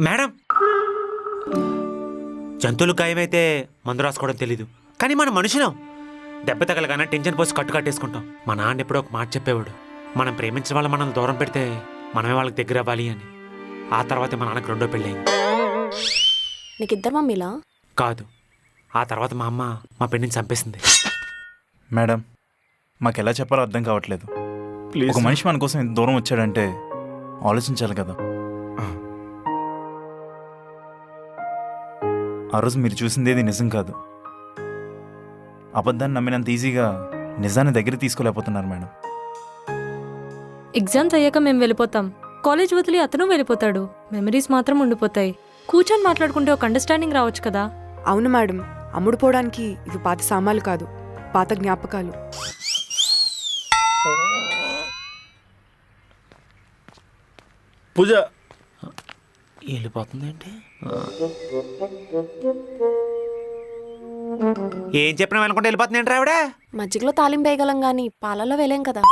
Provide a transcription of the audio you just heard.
Madam, జంతువులు గాయమైతే మందు రాసుకోవడం తెలీదు, కానీ మన మనుషులం. దెబ్బ తగలగానే టెన్షన్ పోసి కట్టుకట్టేసుకుంటాం. మా నాన్న ఎప్పుడో ఒక మాట చెప్పేవాడు, మనం ప్రేమించిన వాళ్ళు మనల్ని దూరం పెడితే మనమే వాళ్ళకి దగ్గర అవ్వాలి అని. ఆ తర్వాత మా నాన్నకి రెండో పెళ్ళయింది. నీకు ఇద్దరు మమ్మీలా? కాదు, ఆ తర్వాత మా అమ్మ మా పెళ్ళిని చంపేసింది. మేడం, మాకు ఎలా చెప్పాలో అర్థం కావట్లేదు. ఒక మనిషి మన కోసం ఇంత దూరం వచ్చాడంటే ఆలోచించాలి కదా. ఆ రోజు మీరు చూసిందేది నిజం కాదు. అబద్ధాన్ని నమ్మినంత ఈజీగా నిజాన్ని దగ్గర తీసుకోలేకపోతున్నారు మేడం. ఎగ్జామ్స్ అయ్యాక మేము వెళ్ళిపోతాం. కాలేజ్ వదిలి అతను వెళ్ళిపోతాడు. మెమరీస్ మాత్రం ఉండిపోతాయి. కూర్చొని మాట్లాడుకుంటే ఒక అండర్స్టాండింగ్ రావచ్చు కదా. అవును మేడం, అమ్ముడు పోవడానికి ఇవి పాత సామాన్లు కాదు, పాత జ్ఞాపకాలు. పూజ వెళ్ళిపోతుంది ఏంటి? ఏం చెప్పినా అనుకుంటే వెళ్ళిపోతుంది ఏంటి ఆవిడ? మజ్జిగలో తాలింపు వేయగలం గానీ పాలలో వేలేం కదా.